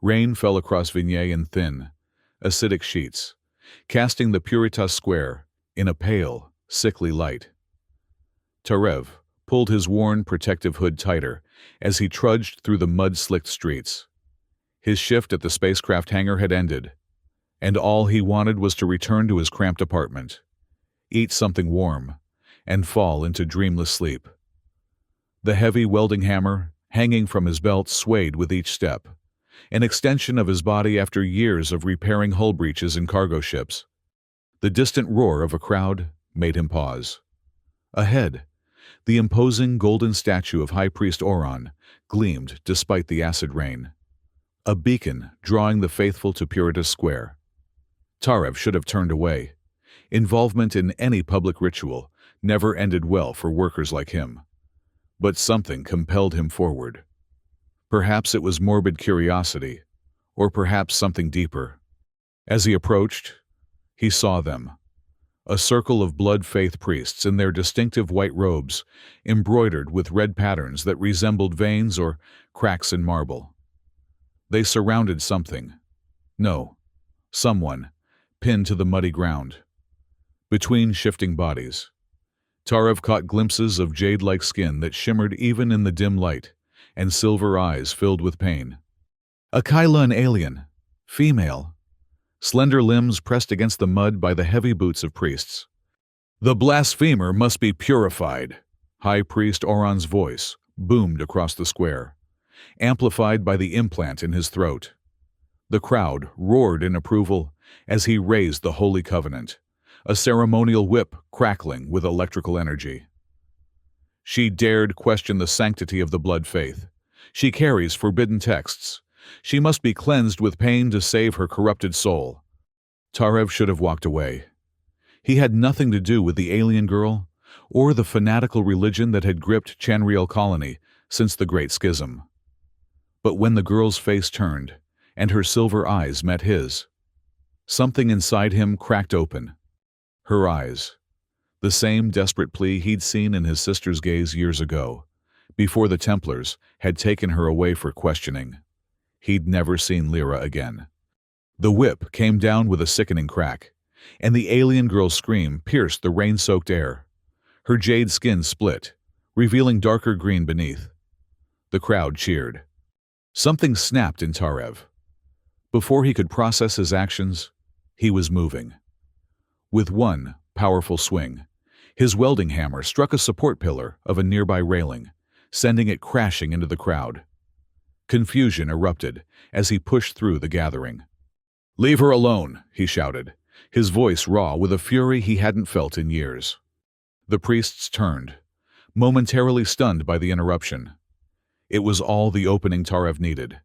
Rain fell across Vignay in thin, acidic sheets, casting the Puritas Square in a pale, sickly light. Tarev pulled his worn protective hood tighter as he trudged through the mud-slicked streets. His shift at the spacecraft hangar had ended, and all he wanted was to return to his cramped apartment, eat something warm, and fall into dreamless sleep. The heavy welding hammer, hanging from his belt, swayed with each step, an extension of his body after years of repairing hull breaches in cargo ships. The distant roar of a crowd made him pause. Ahead, the imposing golden statue of High Priest Oron gleamed despite the acid rain, a beacon drawing the faithful to Puritas Square. Tarev should have turned away. Involvement in any public ritual never ended well for workers like him. But something compelled him forward. Perhaps it was morbid curiosity, or perhaps something deeper. As he approached, he saw them. A circle of blood faith priests in their distinctive white robes, embroidered with red patterns that resembled veins or cracks in marble. They surrounded something. No, someone, pinned to the muddy ground. Between shifting bodies, Tarev caught glimpses of jade-like skin that shimmered even in the dim light, and silver eyes filled with pain. A Kylan alien, female, slender limbs pressed against the mud by the heavy boots of priests. "The blasphemer must be purified," High Priest Oron's voice boomed across the square, amplified by the implant in his throat. The crowd roared in approval as he raised the Holy Covenant, a ceremonial whip crackling with electrical energy. She dared question the sanctity of the blood faith. She carries forbidden texts. She must be cleansed with pain to save her corrupted soul. Tarev should have walked away. He had nothing to do with the alien girl or the fanatical religion that had gripped Chanriel Colony since the Great Schism. But when the girl's face turned and her silver eyes met his, something inside him cracked open. Her eyes, the same desperate plea he'd seen in his sister's gaze years ago, before the Templars had taken her away for questioning. He'd never seen Lyra again. The whip came down with a sickening crack, and the alien girl's scream pierced the rain-soaked air. Her jade skin split, revealing darker green beneath. The crowd cheered. Something snapped in Tarev. Before he could process his actions, he was moving. With one powerful swing, his welding hammer struck a support pillar of a nearby railing, sending it crashing into the crowd. Confusion erupted as he pushed through the gathering. "Leave her alone," he shouted, his voice raw with a fury he hadn't felt in years. The priests turned, momentarily stunned by the interruption. It was all the opening Tarev needed.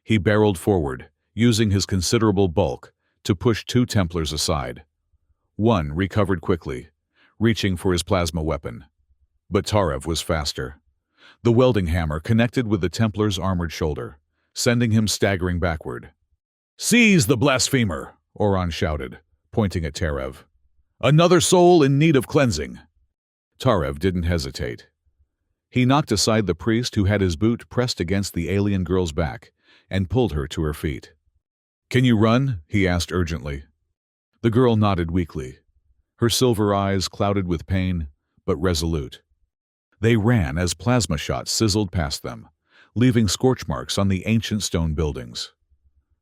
He barreled forward, using his considerable bulk to push two Templars aside. One recovered quickly, reaching for his plasma weapon. But Tarev was faster. The welding hammer connected with the Templar's armored shoulder, sending him staggering backward. "Seize the blasphemer!" Oron shouted, pointing at Tarev. "Another soul in need of cleansing!" Tarev didn't hesitate. He knocked aside the priest who had his boot pressed against the alien girl's back and pulled her to her feet. "Can you run?" he asked urgently. The girl nodded weakly, her silver eyes clouded with pain, but resolute. They ran as plasma shots sizzled past them, leaving scorch marks on the ancient stone buildings.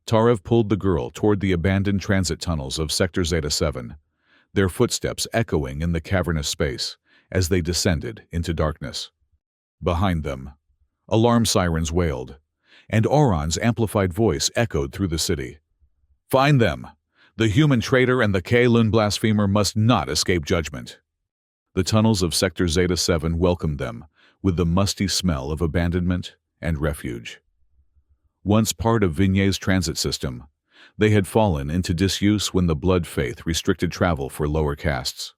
Tarev pulled the girl toward the abandoned transit tunnels of Sector Zeta 7, their footsteps echoing in the cavernous space as they descended into darkness. Behind them, alarm sirens wailed, and Oron's amplified voice echoed through the city. "Find them! The human traitor and the Kalun blasphemer must not escape judgment." The tunnels of Sector Zeta 7 welcomed them with the musty smell of abandonment and refuge. Once part of Vignay's transit system, they had fallen into disuse when the blood faith restricted travel for lower castes.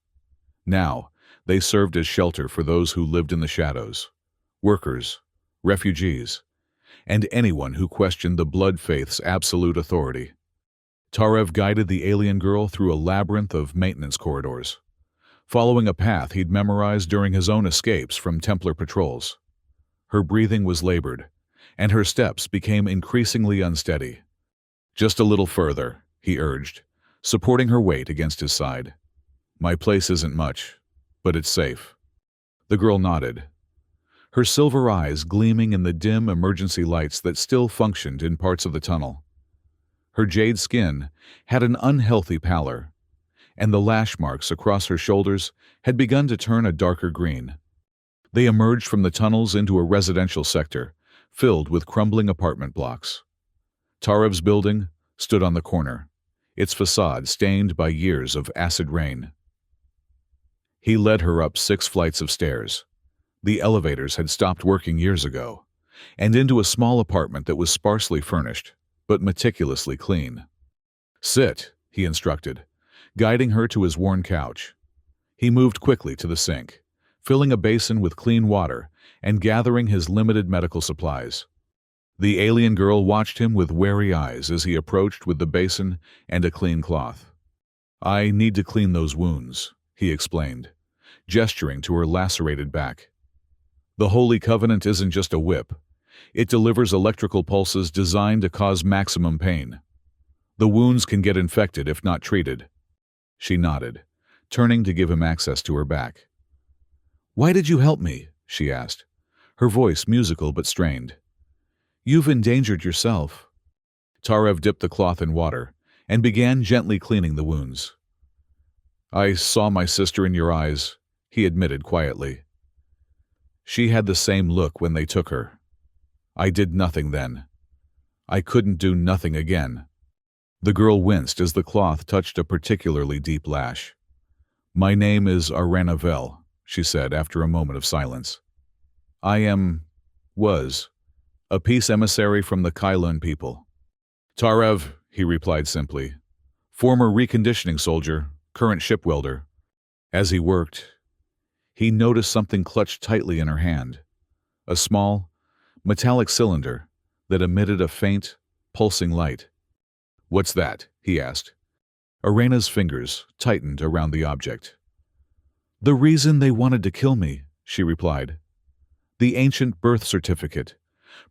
Now, they served as shelter for those who lived in the shadows, workers, refugees, and anyone who questioned the blood faith's absolute authority. Tarev guided the alien girl through a labyrinth of maintenance corridors, following a path he'd memorized during his own escapes from Templar patrols. Her breathing was labored, and her steps became increasingly unsteady. "Just a little further," he urged, supporting her weight against his side. "My place isn't much, but it's safe." The girl nodded, her silver eyes gleaming in the dim emergency lights that still functioned in parts of the tunnel. Her jade skin had an unhealthy pallor, and the lash marks across her shoulders had begun to turn a darker green. They emerged from the tunnels into a residential sector, filled with crumbling apartment blocks. Tarev's building stood on the corner, its facade stained by years of acid rain. He led her up 6 flights of stairs. The elevators had stopped working years ago, and into a small apartment that was sparsely furnished, but meticulously clean. "Sit," he instructed, guiding her to his worn couch. He moved quickly to the sink, filling a basin with clean water and gathering his limited medical supplies. The alien girl watched him with wary eyes as he approached with the basin and a clean cloth. "I need to clean those wounds," he explained, gesturing to her lacerated back. "The Holy Covenant isn't just a whip. It delivers electrical pulses designed to cause maximum pain. The wounds can get infected if not treated." She nodded, turning to give him access to her back. "Why did you help me?" she asked, her voice musical but strained. "You've endangered yourself." Tarev dipped the cloth in water and began gently cleaning the wounds. "I saw my sister in your eyes," he admitted quietly. "She had the same look when they took her. I did nothing then. I couldn't do nothing again." The girl winced as the cloth touched a particularly deep lash. "My name is Arana Vel," she said after a moment of silence. "I was, a peace emissary from the Kylun people." "Tarev," he replied simply. "Former reconditioning soldier, current ship welder." As he worked, he noticed something clutched tightly in her hand, a small, metallic cylinder that emitted a faint, pulsing light. "What's that?" he asked. Arena's fingers tightened around the object. "The reason they wanted to kill me," she replied. "The ancient birth certificate,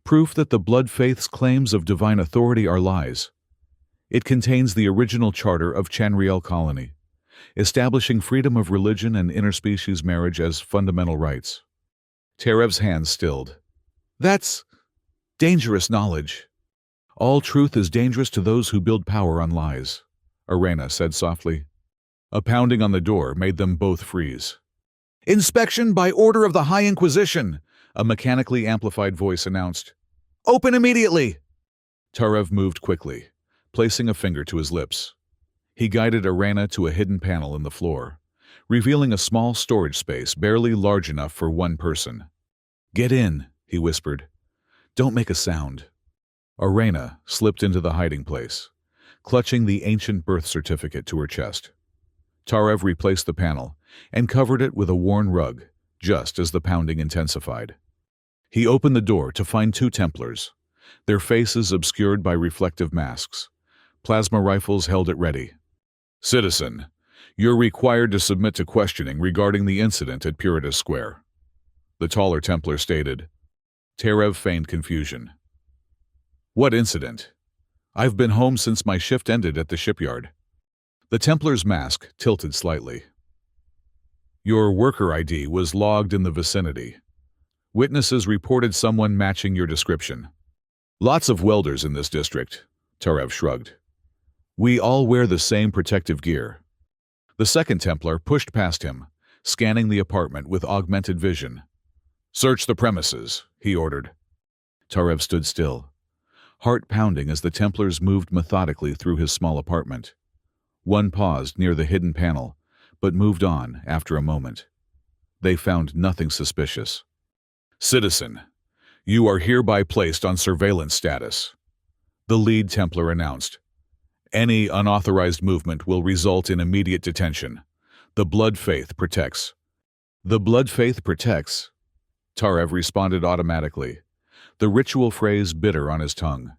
proof that the Blood Faith's claims of divine authority are lies. It contains the original charter of Chanriel Colony, establishing freedom of religion and interspecies marriage as fundamental rights." Tarev's hands stilled. "That's dangerous knowledge." "All truth is dangerous to those who build power on lies," Arena said softly. A pounding on the door made them both freeze. "Inspection by order of the High Inquisition," a mechanically amplified voice announced. "Open immediately!" Tarev moved quickly, placing a finger to his lips. He guided Arena to a hidden panel in the floor, revealing a small storage space barely large enough for one person. "Get in," he whispered. "Don't make a sound." Arena slipped into the hiding place, clutching the ancient birth certificate to her chest. Tarev replaced the panel and covered it with a worn rug, just as the pounding intensified. He opened the door to find 2 Templars, their faces obscured by reflective masks. Plasma rifles held at ready. "Citizen, you're required to submit to questioning regarding the incident at Puritas Square," the taller Templar stated. Tarev feigned confusion. "What incident? I've been home since my shift ended at the shipyard." The Templar's mask tilted slightly. "Your worker ID was logged in the vicinity. Witnesses reported someone matching your description." "Lots of welders in this district," Tarev shrugged. "We all wear the same protective gear." The second Templar pushed past him, scanning the apartment with augmented vision. "Search the premises," he ordered. Tarev stood still, heart pounding as the Templars moved methodically through his small apartment. One paused near the hidden panel, but moved on after a moment. They found nothing suspicious. "Citizen, you are hereby placed on surveillance status," the lead Templar announced. "Any unauthorized movement will result in immediate detention. The Blood Faith protects." "The Blood Faith protects," Tarev responded automatically, the ritual phrase bitter on his tongue.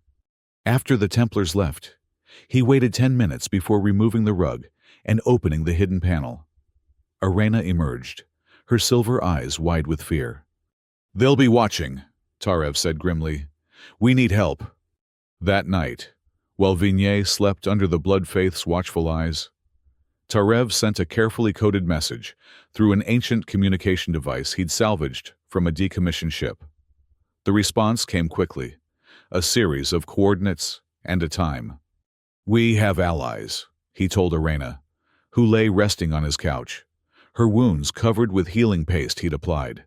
After the Templars left, he waited 10 minutes before removing the rug and opening the hidden panel. Arena emerged, her silver eyes wide with fear. "They'll be watching," Tarev said grimly. We need help. That night, while Vignay slept under the Blood Faith's watchful eyes, Tarev sent a carefully coded message through an ancient communication device he'd salvaged from a decommissioned ship. The response came quickly, a series of coordinates and a time. "We have allies," he told Arena, who lay resting on his couch, her wounds covered with healing paste he'd applied.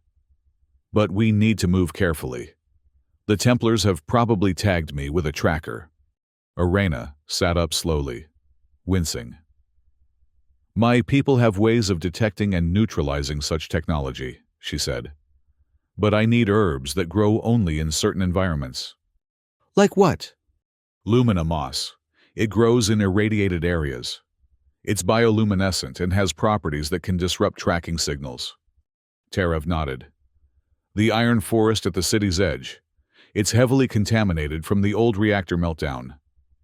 "But we need to move carefully. The Templars have probably tagged me with a tracker." Arena sat up slowly, wincing. "My people have ways of detecting and neutralizing such technology," she said. "But I need herbs that grow only in certain environments." Like what? Lumina moss. It grows in irradiated areas. It's bioluminescent and has properties that can disrupt tracking signals. Tarev nodded. "The iron forest at the city's edge. It's heavily contaminated from the old reactor meltdown.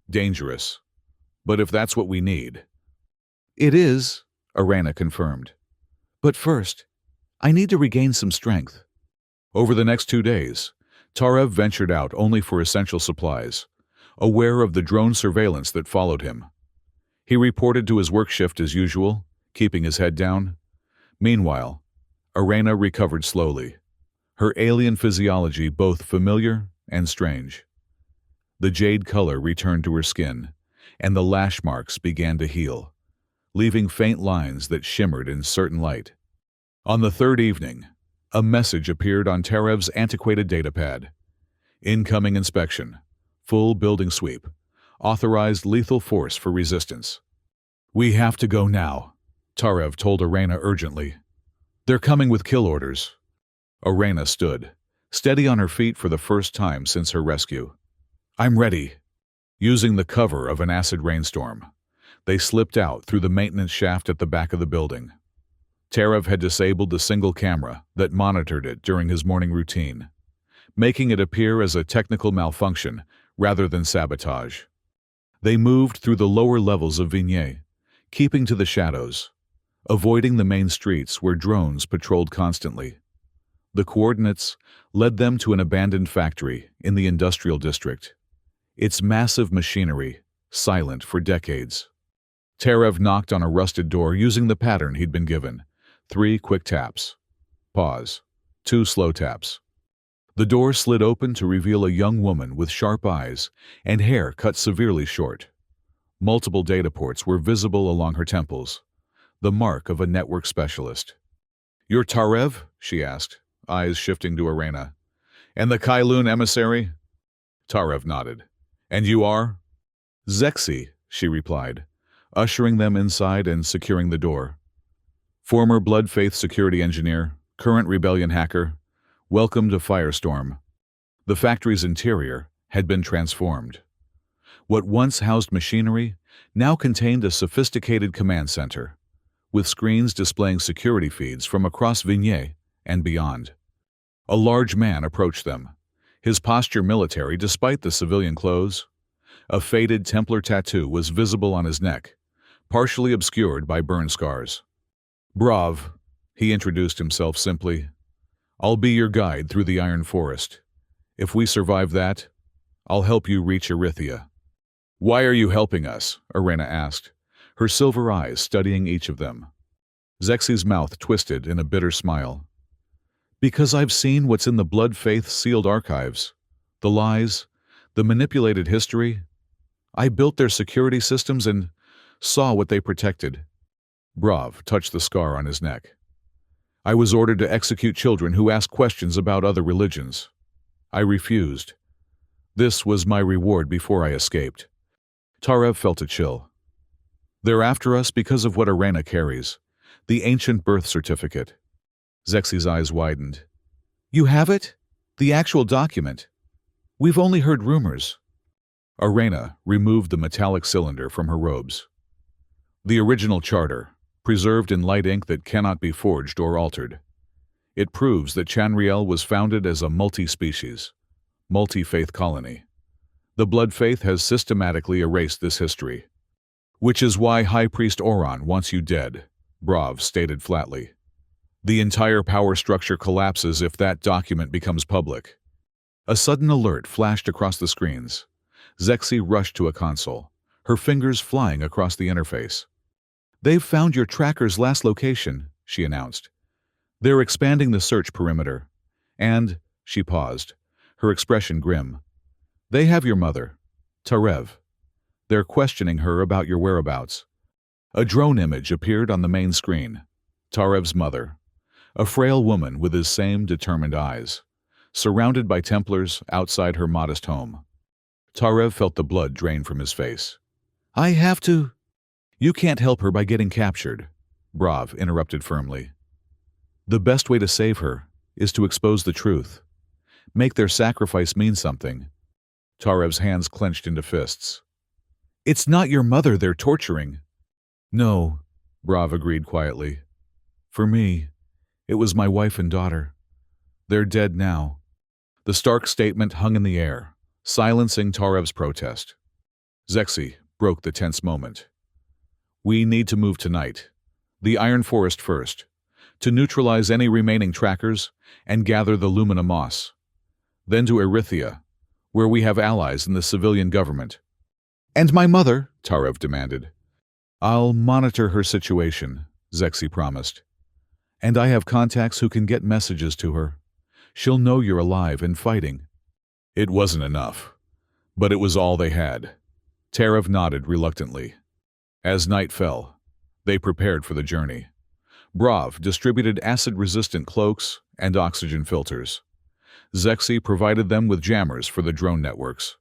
Dangerous. But if that's what we need..." It is, Arena confirmed. But first, I need to regain some strength. Over the next 2 days, Tarev ventured out only for essential supplies, aware of the drone surveillance that followed him. He reported to his work shift as usual, keeping his head down. Meanwhile, Arena recovered slowly, her alien physiology both familiar and strange. The jade color returned to her skin, and the lash marks began to heal, leaving faint lines that shimmered in certain light. On the third evening, a message appeared on Tarev's antiquated datapad. "Incoming inspection. Full building sweep. Authorized lethal force for resistance." "We have to go now," Tarev told Arena urgently. "They're coming with kill orders." Arena stood, steady on her feet for the first time since her rescue. "I'm ready." Using the cover of an acid rainstorm, they slipped out through the maintenance shaft at the back of the building. Tarev had disabled the single camera that monitored it during his morning routine, making it appear as a technical malfunction rather than sabotage. They moved through the lower levels of Vignay, keeping to the shadows, avoiding the main streets where drones patrolled constantly. The coordinates led them to an abandoned factory in the industrial district, its massive machinery silent for decades. Tarev knocked on a rusted door using the pattern he'd been given. 3 quick taps. Pause. 2 slow taps. The door slid open to reveal a young woman with sharp eyes and hair cut severely short. Multiple data ports were visible along her temples, the mark of a network specialist. "You're Tarev?" she asked, eyes shifting to Arena. "And the Kylun emissary?" Tarev nodded. "And you are?" "Zexi," she replied, ushering them inside and securing the door. "Former Blood Faith security engineer, current rebellion hacker. Welcome to Firestorm." The factory's interior had been transformed. What once housed machinery now contained a sophisticated command center, with screens displaying security feeds from across Vignay and beyond. A large man approached them, his posture military despite the civilian clothes. A faded Templar tattoo was visible on his neck, partially obscured by burn scars. "Brav," he introduced himself simply. "I'll be your guide through the Iron Forest. If we survive that, I'll help you reach Erythia." "Why are you helping us?" Arena asked, her silver eyes studying each of them. Zexi's mouth twisted in a bitter smile. "Because I've seen what's in the Blood Faith sealed archives. The lies, the manipulated history. I built their security systems and saw what they protected." Brav touched the scar on his neck. "I was ordered to execute children who asked questions about other religions. I refused. This was my reward before I escaped." Tarev felt a chill. "They're after us because of what Arena carries, the ancient birth certificate." Zexi's eyes widened. "You have it? The actual document? We've only heard rumors." Arena removed the metallic cylinder from her robes. "The original charter, preserved in light ink that cannot be forged or altered. It proves that Chanriel was founded as a multi-species, multi-faith colony. The Blood Faith has systematically erased this history. Which is why High Priest Oron wants you dead," Brav stated flatly. "The entire power structure collapses if that document becomes public. A sudden alert flashed across the screens. Zexi rushed to a console, her fingers flying across the interface. "They've found your tracker's last location," she announced. "They're expanding the search perimeter. And," she paused, her expression grim, "they have your mother, Tarev. They're questioning her about your whereabouts." A drone image appeared on the main screen. Tarev's mother, a frail woman with his same determined eyes, surrounded by Templars outside her modest home. Tarev felt the blood drain from his face. "I have to—" "You can't help her by getting captured," Brav interrupted firmly. "The best way to save her is to expose the truth. Make their sacrifice mean something." Tarev's hands clenched into fists. "It's not your mother they're torturing." "No," Brav agreed quietly. "For me, it was my wife and daughter. They're dead now." The stark statement hung in the air, silencing Tarev's protest. Zexi broke the tense moment. "We need to move tonight. The Iron Forest first, to neutralize any remaining trackers and gather the Lumina Moss. Then to Erythia, where we have allies in the civilian government." "And my mother?" Tarev demanded. "I'll monitor her situation," Zexi promised. "And I have contacts who can get messages to her. She'll know you're alive and fighting." It wasn't enough, but it was all they had. Tarev nodded reluctantly. As night fell, they prepared for the journey. Brav distributed acid-resistant cloaks and oxygen filters. Zexi provided them with jammers for the drone networks.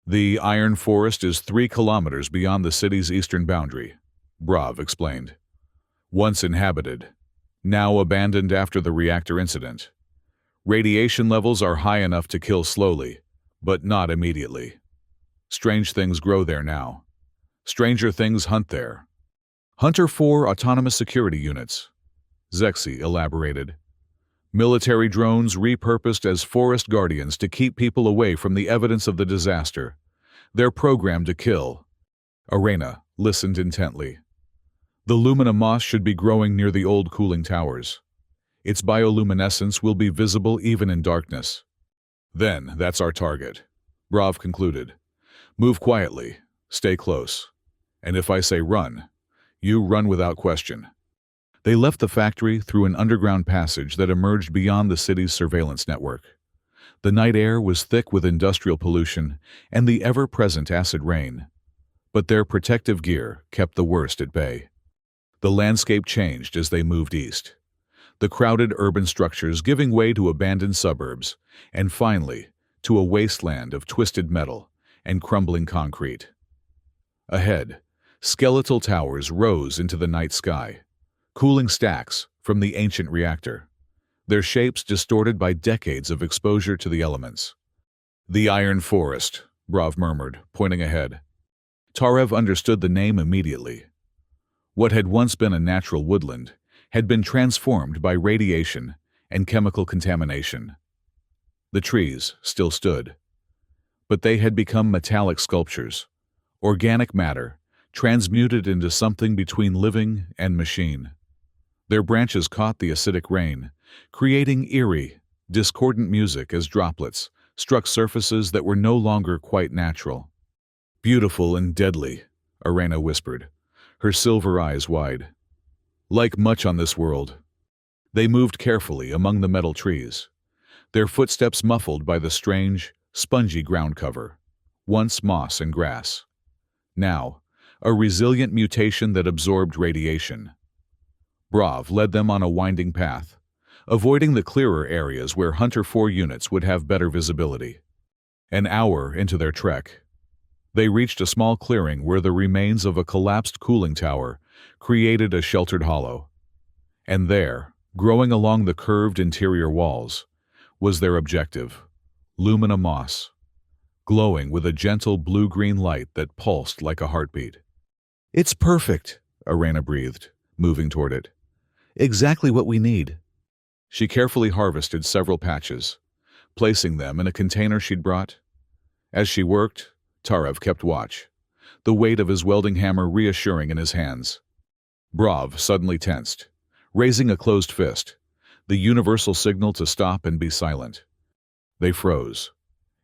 "The Iron Forest is 3 kilometers beyond the city's eastern boundary," Brav explained. "Once inhabited, now abandoned after the reactor incident. Radiation levels are high enough to kill slowly, but not immediately. Strange things grow there now. Stranger things hunt there. Hunter 4 autonomous security units," Zexi elaborated. "Military drones repurposed as forest guardians to keep people away from the evidence of the disaster. They're programmed to kill." Arena listened intently. "The Lumina Moss should be growing near the old cooling towers. Its bioluminescence will be visible even in darkness." "Then that's our target," Brav concluded. "Move quietly, stay close, and if I say run, you run without question." They left the factory through an underground passage that emerged beyond the city's surveillance network. The night air was thick with industrial pollution and the ever-present acid rain, but their protective gear kept the worst at bay. The landscape changed as they moved east, the crowded urban structures giving way to abandoned suburbs, and finally to a wasteland of twisted metal and crumbling concrete. Ahead, skeletal towers rose into the night sky, cooling stacks from the ancient reactor, their shapes distorted by decades of exposure to the elements. "The Iron Forest," Brav murmured, pointing ahead. Tarev understood the name immediately. What had once been a natural woodland had been transformed by radiation and chemical contamination. The trees still stood, but they had become metallic sculptures, organic matter transmuted into something between living and machine. Their branches caught the acidic rain, creating eerie, discordant music as droplets struck surfaces that were no longer quite natural. "Beautiful and deadly," Arena whispered, her silver eyes wide. "Like much on this world." They moved carefully among the metal trees, their footsteps muffled by the strange, spongy ground cover, once moss and grass. Now, a resilient mutation that absorbed radiation. Brav led them on a winding path, avoiding the clearer areas where Hunter 4 units would have better visibility. An hour into their trek, they reached a small clearing where the remains of a collapsed cooling tower created a sheltered hollow. And there, growing along the curved interior walls, was their objective, Lumina Moss, glowing with a gentle blue-green light that pulsed like a heartbeat. "It's perfect," Arena breathed, moving toward it. "Exactly what we need." She carefully harvested several patches, placing them in a container she'd brought. As she worked, Tarev kept watch, the weight of his welding hammer reassuring in his hands. Brav suddenly tensed, raising a closed fist, the universal signal to stop and be silent. They froze.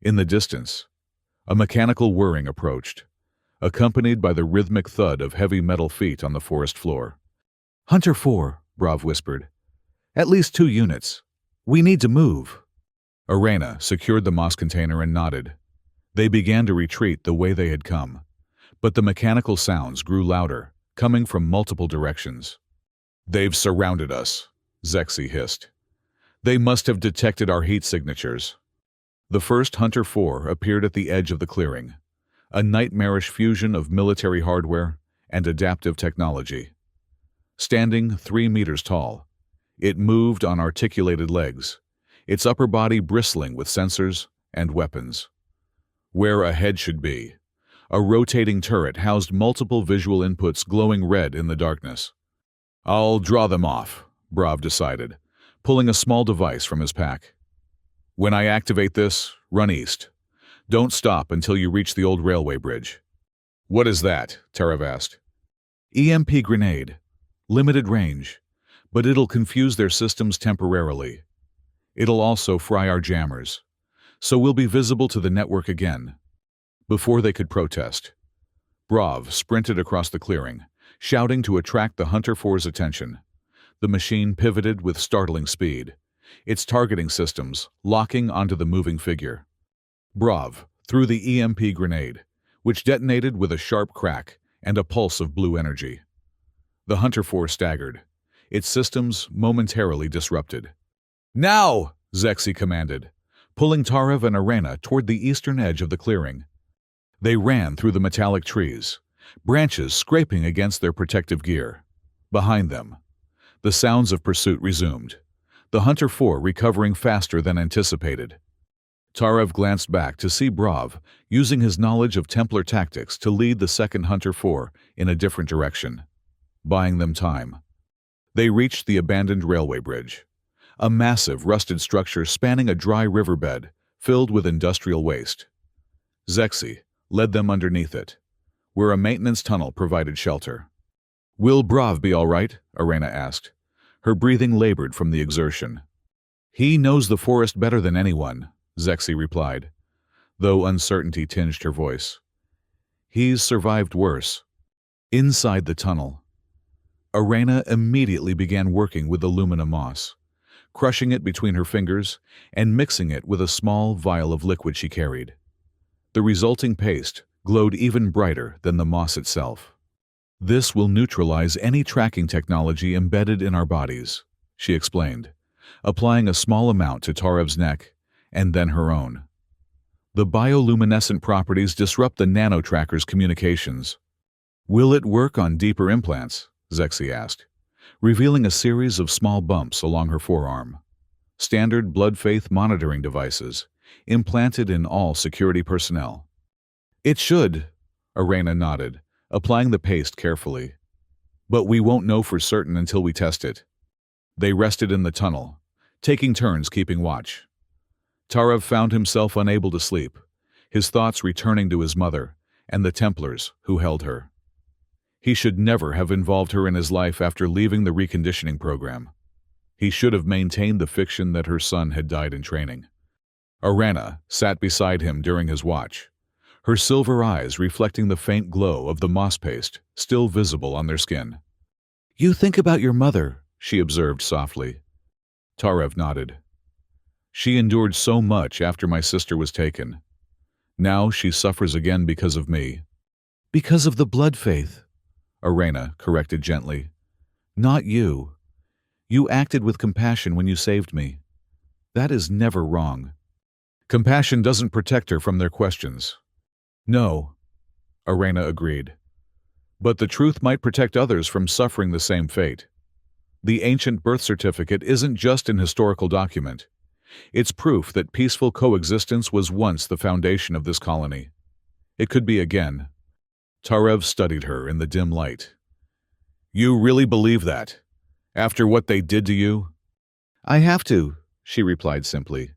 In the distance, a mechanical whirring approached, accompanied by the rhythmic thud of heavy metal feet on the forest floor. Hunter 4, Brav whispered. At least 2 units. We need to move. Arena secured the moss container and nodded. They began to retreat the way they had come, but the mechanical sounds grew louder, coming from multiple directions. "They've surrounded us," Zexi hissed. "They must have detected our heat signatures." The first Hunter 4 appeared at the edge of the clearing, a nightmarish fusion of military hardware and adaptive technology. Standing 3 meters tall, it moved on articulated legs, its upper body bristling with sensors and weapons. Where a head should be, a rotating turret housed multiple visual inputs glowing red in the darkness. "I'll draw them off," Brav decided, pulling a small device from his pack. "When I activate this, run east. Don't stop until you reach the old railway bridge." "What is that?" Terev asked. EMP grenade. Limited range, but it'll confuse their systems temporarily. It'll also fry our jammers, so we'll be visible to the network again." Before they could protest, Brav sprinted across the clearing, shouting to attract the Hunter 4's attention. The machine pivoted with startling speed, its targeting systems locking onto the moving figure. Brav threw the EMP grenade, which detonated with a sharp crack and a pulse of blue energy. The Hunter 4 staggered, its systems momentarily disrupted. "Now!" Zexi commanded, pulling Tarev and Arena toward the eastern edge of the clearing. They ran through the metallic trees, branches scraping against their protective gear. Behind them, the sounds of pursuit resumed, the Hunter 4 recovering faster than anticipated. Tarev glanced back to see Brav using his knowledge of Templar tactics to lead the second Hunter 4 in a different direction, buying them time. They reached the abandoned railway bridge, a massive rusted structure spanning a dry riverbed filled with industrial waste. Zexi led them underneath it, where a maintenance tunnel provided shelter. "Will Brav be all right?" Arena asked. Her breathing labored from the exertion. "He knows the forest better than anyone," Zexi replied, though uncertainty tinged her voice. "He's survived worse." Inside the tunnel, Arena immediately began working with the lumina moss, crushing it between her fingers and mixing it with a small vial of liquid she carried. The resulting paste glowed even brighter than the moss itself. "This will neutralize any tracking technology embedded in our bodies," she explained, applying a small amount to Tarev's neck and then her own. "The bioluminescent properties disrupt the nano-tracker's communications." "Will it work on deeper implants?" Zexi asked, revealing a series of small bumps along her forearm. Standard blood faith monitoring devices, implanted in all security personnel. "It should," Arena nodded, applying the paste carefully. "But we won't know for certain until we test it." They rested in the tunnel, taking turns keeping watch. Tarev found himself unable to sleep, his thoughts returning to his mother and the Templars who held her. He should never have involved her in his life after leaving the reconditioning program. He should have maintained the fiction that her son had died in training. Arena sat beside him during his watch, her silver eyes reflecting the faint glow of the moss paste still visible on their skin. "You think about your mother," she observed softly. Tarev nodded. "She endured so much after my sister was taken. Now she suffers again because of me." "Because of the blood faith," Arena corrected gently. "Not you. You acted with compassion when you saved me. That is never wrong." "Compassion doesn't protect her from their questions." "No," Arena agreed. "But the truth might protect others from suffering the same fate. The ancient birth certificate isn't just an historical document. It's proof that peaceful coexistence was once the foundation of this colony. It could be again." Tarev studied her in the dim light. "You really believe that? After what they did to you?" "I have to," she replied simply.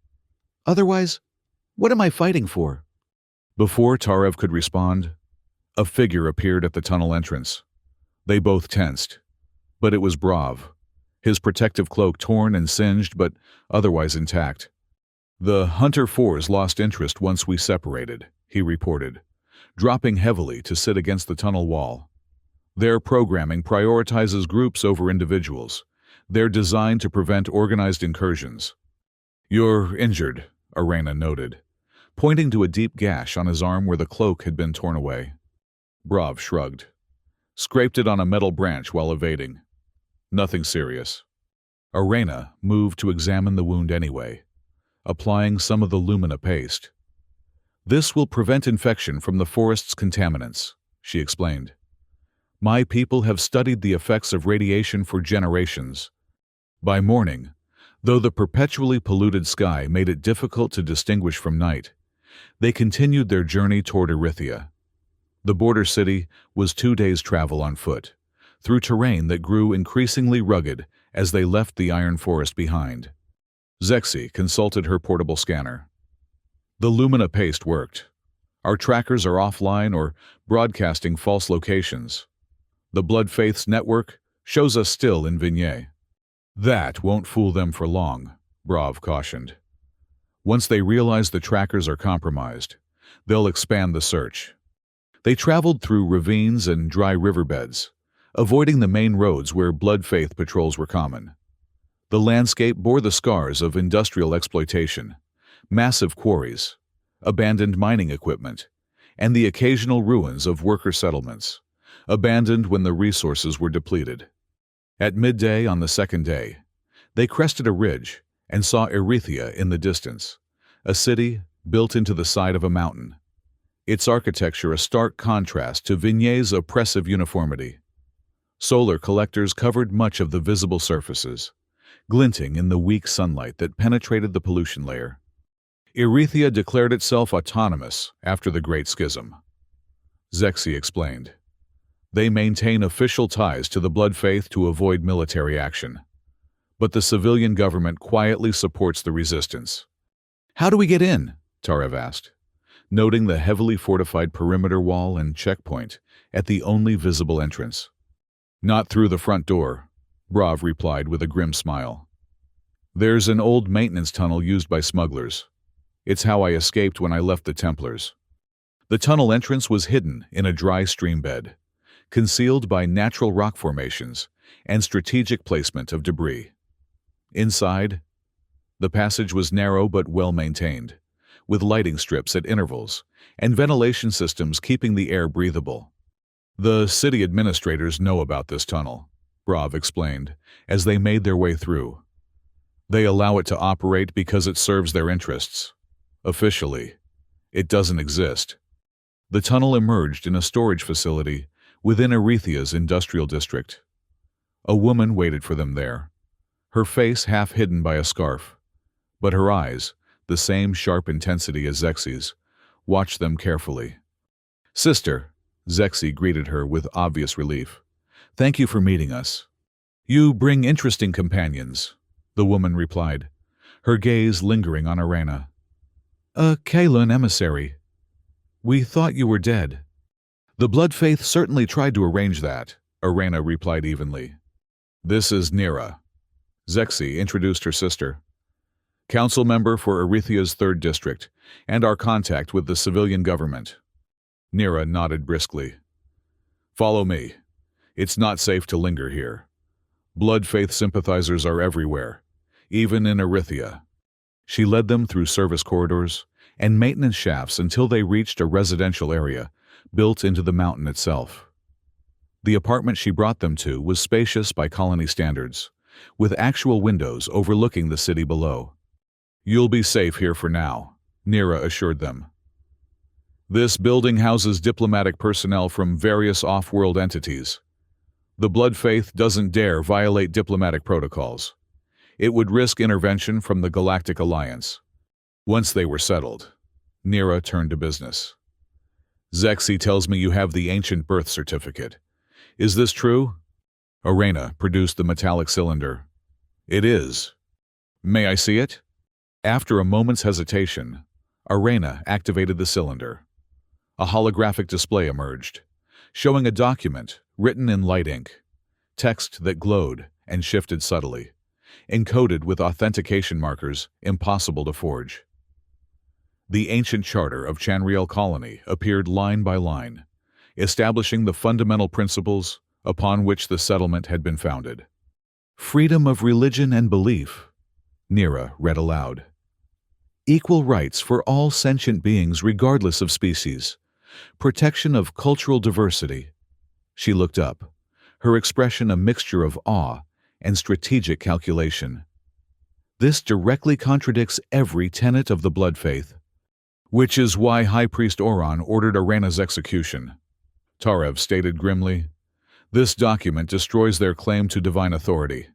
"Otherwise, what am I fighting for?" Before Tarev could respond, a figure appeared at the tunnel entrance. They both tensed, but it was Brav, his protective cloak torn and singed but otherwise intact. The Hunter Fours lost interest once we separated, he reported, dropping heavily to sit against the tunnel wall. Their programming prioritizes groups over individuals. They're designed to prevent organized incursions. You're injured, Arena noted, pointing to a deep gash on his arm where the cloak had been torn away. Brav shrugged. Scraped it on a metal branch while evading. Nothing serious. Arena moved to examine the wound anyway, applying some of the lumina paste. This will prevent infection from the forest's contaminants, she explained. My people have studied the effects of radiation for generations. By morning, though the perpetually polluted sky made it difficult to distinguish from night, they continued their journey toward Erythia. The border city was 2 days' travel on foot, through terrain that grew increasingly rugged as they left the iron forest behind. Zexi consulted her portable scanner. The Lumina paste worked. Our trackers are offline or broadcasting false locations. The Blood Faith's network shows us still in Vignay. That won't fool them for long, Brav cautioned. Once they realize the trackers are compromised, they'll expand the search. They traveled through ravines and dry riverbeds, avoiding the main roads where Blood Faith patrols were common. The landscape bore the scars of industrial exploitation, massive quarries, abandoned mining equipment, and the occasional ruins of worker settlements, abandoned when the resources were depleted. At midday on the second day, they crested a ridge and saw Erythia in the distance, a city built into the side of a mountain, its architecture a stark contrast to Vignay's oppressive uniformity. Solar collectors covered much of the visible surfaces, glinting in the weak sunlight that penetrated the pollution layer. Erythia declared itself autonomous after the Great Schism. Zexi explained. They maintain official ties to the Blood Faith to avoid military action. But the civilian government quietly supports the resistance. How do we get in? Tarev asked, noting the heavily fortified perimeter wall and checkpoint at the only visible entrance. Not through the front door, Brav replied with a grim smile. There's an old maintenance tunnel used by smugglers. It's how I escaped when I left the Templars. The tunnel entrance was hidden in a dry stream bed, concealed by natural rock formations and strategic placement of debris. Inside, the passage was narrow but well-maintained, with lighting strips at intervals and ventilation systems keeping the air breathable. The city administrators know about this tunnel, Brav explained, as they made their way through. They allow it to operate because it serves their interests. Officially, it doesn't exist. The tunnel emerged in a storage facility within Erythia's industrial district. A woman waited for them there, her face half hidden by a scarf, but her eyes, the same sharp intensity as Zexi's, watched them carefully. Sister, Zexi greeted her with obvious relief. Thank you for meeting us. You bring interesting companions, the woman replied, her gaze lingering on Arena. A Kaelin emissary. We thought you were dead. The Blood Faith certainly tried to arrange that, Arena replied evenly. This is Nira. Zexi introduced her sister. Council member for Erythia's 3rd District, and our contact with the civilian government. Nira nodded briskly. Follow me. It's not safe to linger here. Blood Faith sympathizers are everywhere, even in Erythia. She led them through service corridors and maintenance shafts until they reached a residential area built into the mountain itself. The apartment she brought them to was spacious by colony standards, with actual windows overlooking the city below. You'll be safe here for now, Nira assured them. This building houses diplomatic personnel from various off-world entities. The Blood Faith doesn't dare violate diplomatic protocols. It would risk intervention from the Galactic Alliance. Once they were settled, Nira turned to business. Zexi tells me you have the ancient birth certificate. Is this true? Arena produced the metallic cylinder. It is. May I see it? After a moment's hesitation, Arena activated the cylinder. A holographic display emerged, showing a document written in light ink, text that glowed and shifted subtly, encoded with authentication markers impossible to forge. The ancient charter of Chanriel Colony appeared line by line, establishing the fundamental principles upon which the settlement had been founded. Freedom of religion and belief, Nira read aloud. Equal rights for all sentient beings regardless of species. Protection of cultural diversity. She looked up, her expression a mixture of awe and strategic calculation. This directly contradicts every tenet of the blood faith. Which is why High Priest Oran ordered Arena's execution, Tarev stated grimly. This document destroys their claim to divine authority.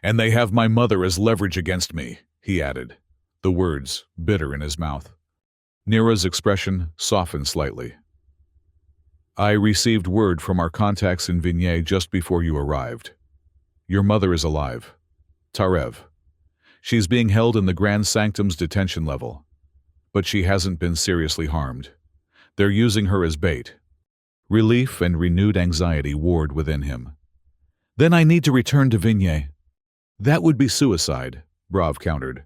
And they have my mother as leverage against me, he added, the words bitter in his mouth. Nira's expression softened slightly. I received word from our contacts in Vignay just before you arrived. Your mother is alive. Tarev. She's being held in the Grand Sanctum's detention level, but she hasn't been seriously harmed. They're using her as bait. Relief and renewed anxiety warred within him. Then I need to return to Vignay. That would be suicide, Brav countered.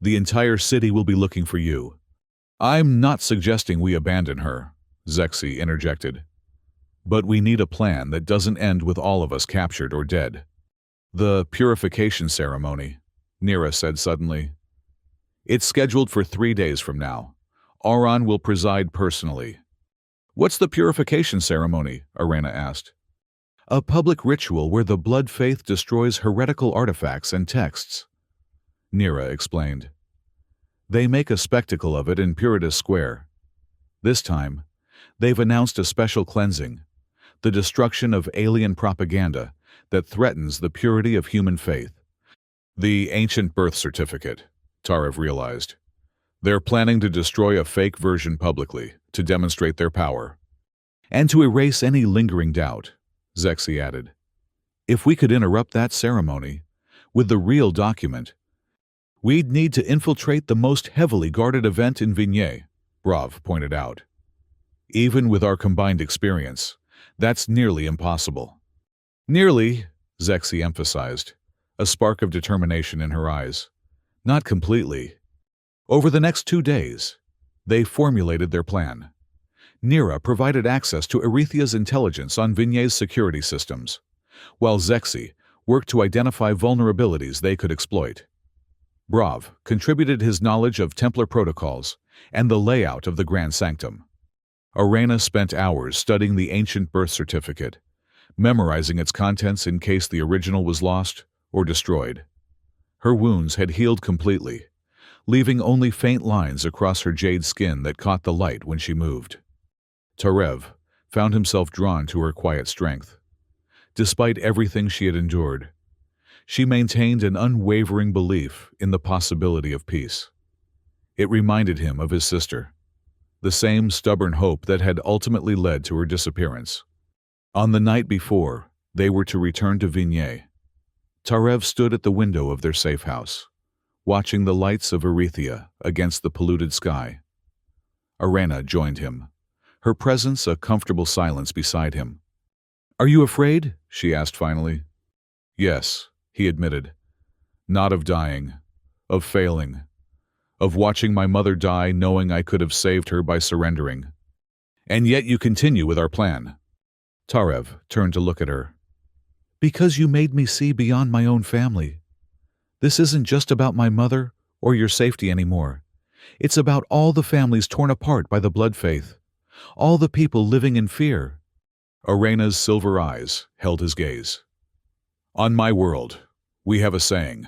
The entire city will be looking for you. I'm not suggesting we abandon her, Zexi interjected. But we need a plan that doesn't end with all of us captured or dead. The purification ceremony, Nira said suddenly. It's scheduled for 3 days from now. Oran will preside personally. What's the purification ceremony? Arena asked. A public ritual where the blood faith destroys heretical artifacts and texts, Nira explained. They make a spectacle of it in Puritas Square. This time, they've announced a special cleansing, the destruction of alien propaganda that threatens the purity of human faith. The ancient birth certificate, Tarev realized. They're planning to destroy a fake version publicly to demonstrate their power. And to erase any lingering doubt, Zexi added. If we could interrupt that ceremony with the real document, we'd need to infiltrate the most heavily guarded event in Vignay, Brav pointed out. Even with our combined experience, that's nearly impossible. Nearly, Zexi emphasized, a spark of determination in her eyes. Not completely. Over the next 2 days, they formulated their plan. Nira provided access to Arethia's intelligence on Vignay's security systems, while Zexi worked to identify vulnerabilities they could exploit. Brav contributed his knowledge of Templar protocols and the layout of the Grand Sanctum. Arena spent hours studying the ancient birth certificate, memorizing its contents in case the original was lost or destroyed. Her wounds had healed completely, leaving only faint lines across her jade skin that caught the light when she moved. Tarev found himself drawn to her quiet strength. Despite everything she had endured, she maintained an unwavering belief in the possibility of peace. It reminded him of his sister, the same stubborn hope that had ultimately led to her disappearance. On the night before they were to return to Vignay, Tarev stood at the window of their safe house, watching the lights of Arethia against the polluted sky. Arena joined him, her presence a comfortable silence beside him. Are you afraid? She asked finally. Yes, he admitted. Not of dying, of failing, of watching my mother die knowing I could have saved her by surrendering. And yet you continue with our plan. Tarev turned to look at her. Because you made me see beyond my own family. This isn't just about my mother or your safety anymore. It's about all the families torn apart by the blood faith, all the people living in fear. Arena's silver eyes held his gaze. On my world, we have a saying,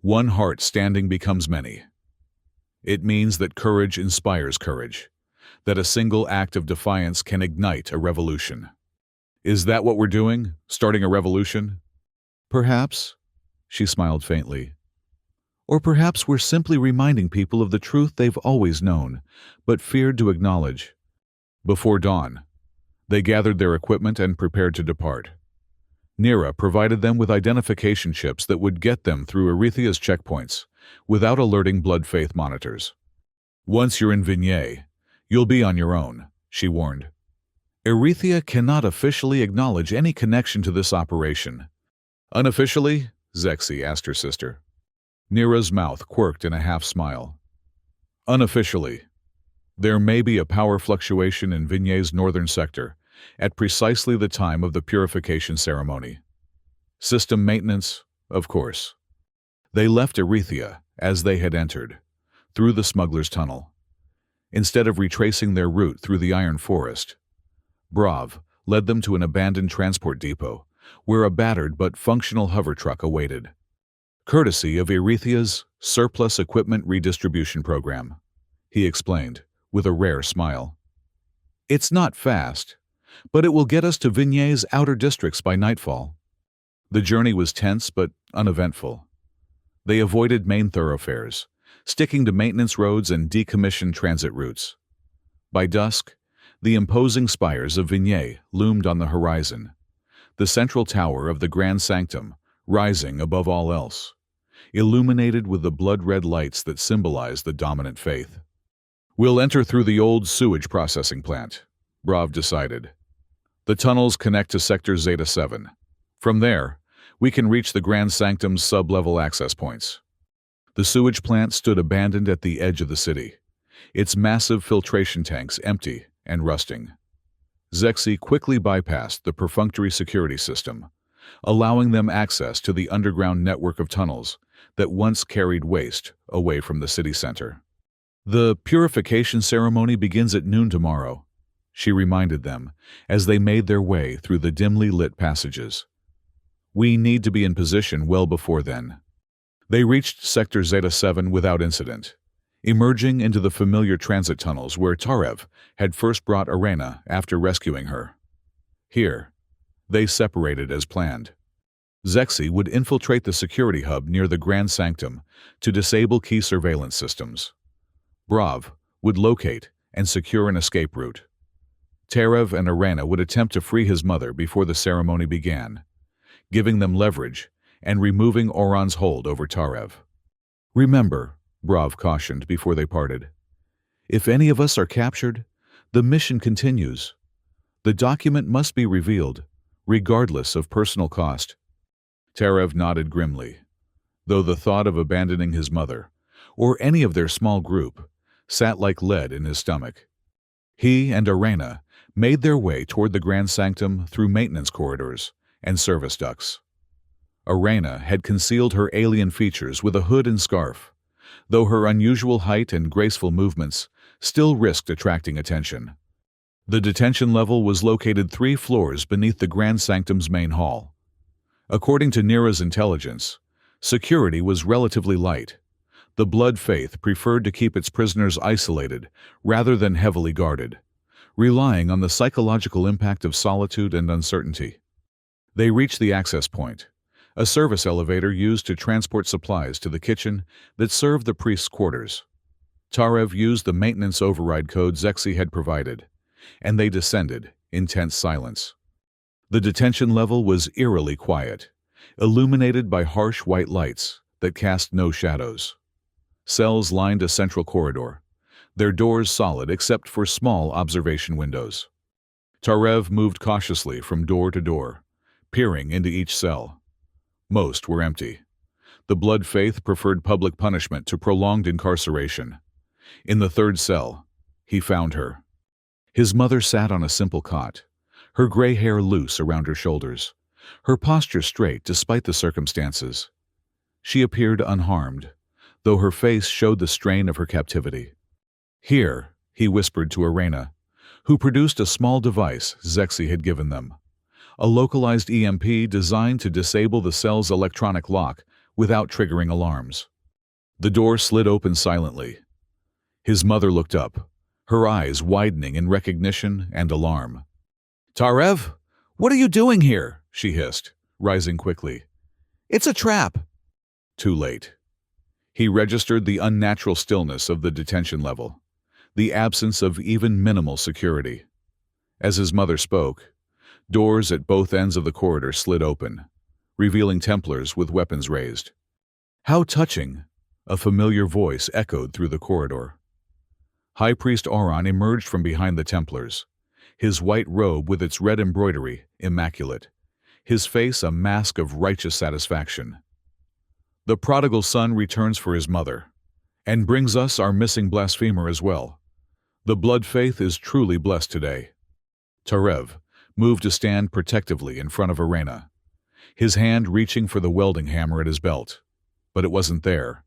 one heart standing becomes many. It means that courage inspires courage, that a single act of defiance can ignite a revolution. Is that what we're doing, starting a revolution? Perhaps, she smiled faintly. Or perhaps we're simply reminding people of the truth they've always known, but feared to acknowledge. Before dawn, they gathered their equipment and prepared to depart. Nira provided them with identification chips that would get them through Arethia's checkpoints, without alerting blood faith monitors. Once you're in Vignay, you'll be on your own, she warned. Arethia cannot officially acknowledge any connection to this operation. Unofficially? Zexi asked her sister. Nira's mouth quirked in a half-smile. Unofficially, there may be a power fluctuation in Vignet's northern sector at precisely the time of the purification ceremony. System maintenance, of course. They left Erythia as they had entered, through the smuggler's tunnel. Instead of retracing their route through the iron forest, Brav led them to an abandoned transport depot where a battered but functional hover truck awaited. Courtesy of Erythia's surplus equipment redistribution program, he explained, with a rare smile. It's not fast, but it will get us to Vignet's outer districts by nightfall. The journey was tense but uneventful. They avoided main thoroughfares, sticking to maintenance roads and decommissioned transit routes. By dusk, the imposing spires of Vignet loomed on the horizon, the central tower of the Grand Sanctum rising above all else, illuminated with the blood-red lights that symbolize the dominant faith. We'll enter through the old sewage processing plant, Brav decided. The tunnels connect to Sector Zeta 7. From there, we can reach the Grand Sanctum's sub-level access points. The sewage plant stood abandoned at the edge of the city, its massive filtration tanks empty and rusting. Zexi quickly bypassed the perfunctory security system, allowing them access to the underground network of tunnels that once carried waste away from the city center. The purification ceremony begins at noon tomorrow, she reminded them as they made their way through the dimly lit passages. We need to be in position well before then. They reached Sector Zeta 7 without incident, emerging into the familiar transit tunnels where Tarev had first brought Arena after rescuing her. Here, they separated as planned. Zexi would infiltrate the security hub near the Grand Sanctum to disable key surveillance systems. Brav would locate and secure an escape route. Tarev and Arena would attempt to free his mother before the ceremony began, giving them leverage and removing Oron's hold over Tarev. Remember, Brav cautioned before they parted, if any of us are captured, the mission continues. The document must be revealed, regardless of personal cost. Tarev nodded grimly, though the thought of abandoning his mother, or any of their small group, sat like lead in his stomach. He and Arena made their way toward the Grand Sanctum through maintenance corridors and service ducts. Arena had concealed her alien features with a hood and scarf, though her unusual height and graceful movements still risked attracting attention. The detention level was located 3 floors beneath the Grand Sanctum's main hall. According to Nira's intelligence, security was relatively light. The Blood Faith preferred to keep its prisoners isolated rather than heavily guarded, relying on the psychological impact of solitude and uncertainty. They reached the access point, a service elevator used to transport supplies to the kitchen that served the priest's quarters. Tarev used the maintenance override code Zexi had provided, and they descended in tense silence. The detention level was eerily quiet, illuminated by harsh white lights that cast no shadows. Cells lined a central corridor, their doors solid except for small observation windows. Tarev moved cautiously from door to door, peering into each cell. Most were empty. The Blood Faith preferred public punishment to prolonged incarceration. In the 3rd cell, he found her. His mother sat on a simple cot, her gray hair loose around her shoulders, her posture straight despite the circumstances. She appeared unharmed, though her face showed the strain of her captivity. Here, he whispered to Arena, who produced a small device Zexi had given them, a localized EMP designed to disable the cell's electronic lock without triggering alarms. The door slid open silently. His mother looked up, her eyes widening in recognition and alarm. "Tarev, what are you doing here?" she hissed, rising quickly. "It's a trap." Too late. He registered the unnatural stillness of the detention level, the absence of even minimal security. As his mother spoke, doors at both ends of the corridor slid open, revealing Templars with weapons raised. "How touching!" a familiar voice echoed through the corridor. High Priest Oron emerged from behind the Templars, his white robe with its red embroidery immaculate, his face a mask of righteous satisfaction. "The prodigal son returns for his mother, And brings us our missing blasphemer as well. The blood faith is truly blessed today. Tarev moved to stand protectively in front of Arena, his hand reaching for the welding hammer at his belt. But it wasn't there.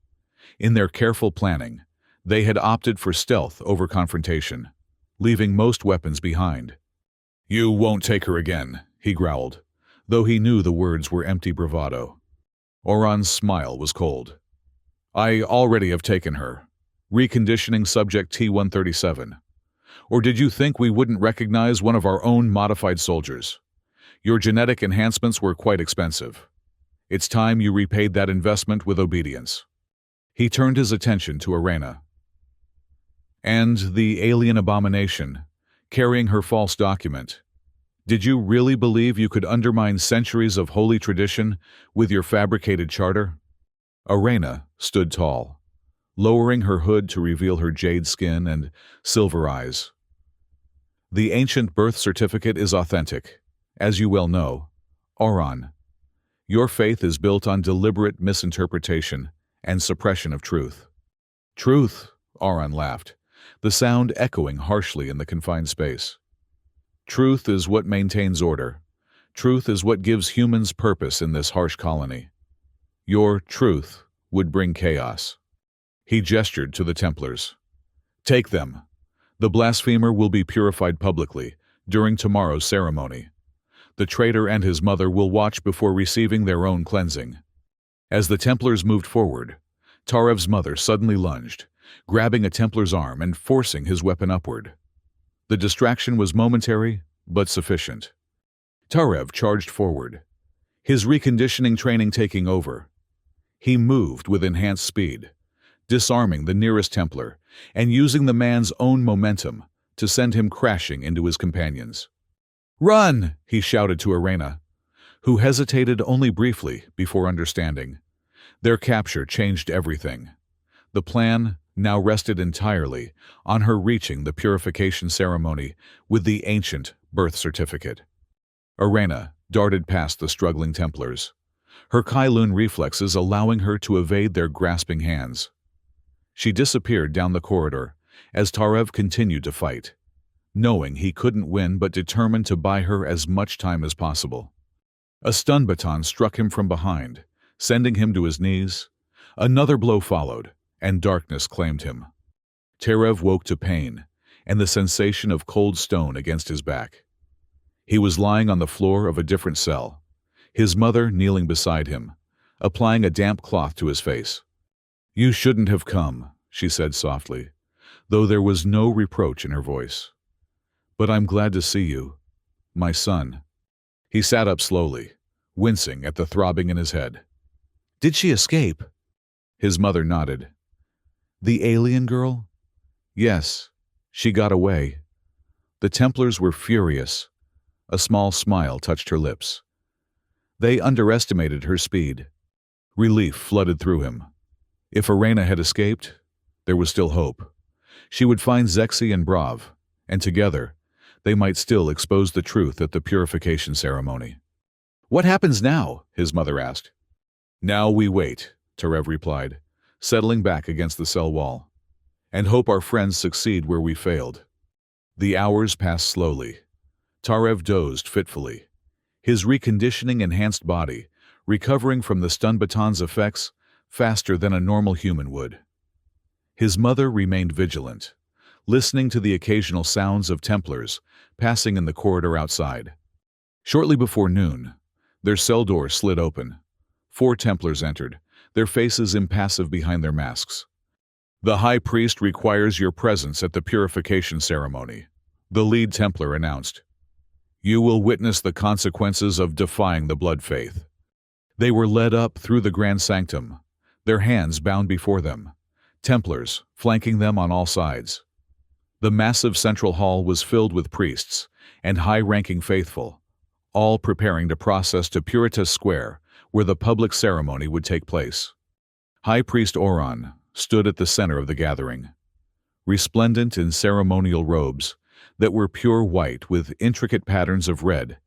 In their careful planning, they had opted for stealth over confrontation, leaving most weapons behind. "You won't take her again," he growled, though he knew the words were empty bravado. Oron's smile was cold. "I already have taken her. Reconditioning subject T-137. Or did you think we wouldn't recognize one of our own modified soldiers? Your genetic enhancements were quite expensive. It's time you repaid that investment with obedience." He turned his attention to Arena. "And the alien abomination, carrying her false document. Did you really believe you could undermine centuries of holy tradition with your fabricated charter?" Arena stood tall, lowering her hood to reveal her jade skin and silver eyes. "The ancient birth certificate is authentic, as you well know. Oron, your faith is built on deliberate misinterpretation and suppression of truth." "Truth," Oron laughed, the sound echoing harshly in the confined space. "Truth is what maintains order. Truth is what gives humans purpose in this harsh colony. Your truth would bring chaos." He gestured to the Templars. "Take them. The blasphemer will be purified publicly during tomorrow's ceremony. The traitor and his mother will watch before receiving their own cleansing." As the Templars moved forward, Tarev's mother suddenly lunged, grabbing a Templar's arm and forcing his weapon upward. The distraction was momentary, but sufficient. Tarev charged forward, his reconditioning training taking over. He moved with enhanced speed, disarming the nearest Templar and using the man's own momentum to send him crashing into his companions. "Run!" he shouted to Arena, who hesitated only briefly before understanding. Their capture changed everything. The plan now rested entirely on her reaching the purification ceremony with the ancient birth certificate. Arena darted past the struggling Templars, her Kylun reflexes allowing her to evade their grasping hands. She disappeared down the corridor as Tarev continued to fight, knowing he couldn't win but determined to buy her as much time as possible. A stun baton struck him from behind, sending him to his knees. Another blow followed, and darkness claimed him. Tarev woke to pain and the sensation of cold stone against his back. He was lying on the floor of a different cell, his mother kneeling beside him, applying a damp cloth to his face. "You shouldn't have come," she said softly, though there was no reproach in her voice. "But I'm glad to see you, my son." He sat up slowly, wincing at the throbbing in his head. "Did she escape?" His mother nodded. "The alien girl?" "Yes, she got away." The Templars were furious. A small smile touched her lips. They underestimated her speed. Relief flooded through him. If Arena had escaped, there was still hope. She would find Zexi and Brav, and together, they might still expose the truth at the purification ceremony. "What happens now?" his mother asked. "Now we wait," Tarev replied, settling back against the cell wall, "and hope our friends succeed where we failed." The hours passed slowly. Tarev dozed fitfully, his reconditioning-enhanced body recovering from the stun baton's effects faster than a normal human would. His mother remained vigilant, listening to the occasional sounds of Templars passing in the corridor outside. Shortly before noon, their cell door slid open. 4 Templars entered, their faces impassive behind their masks. "The High Priest requires your presence at the purification ceremony," the lead Templar announced. "You will witness the consequences of defying the blood faith." They were led up through the grand sanctum, their hands bound before them, Templars flanking them on all sides. The massive central hall was filled with priests and high-ranking faithful, all preparing to process to Puritas Square, where the public ceremony would take place. High Priest Oron stood at the center of the gathering, resplendent in ceremonial robes that were pure white with intricate patterns of red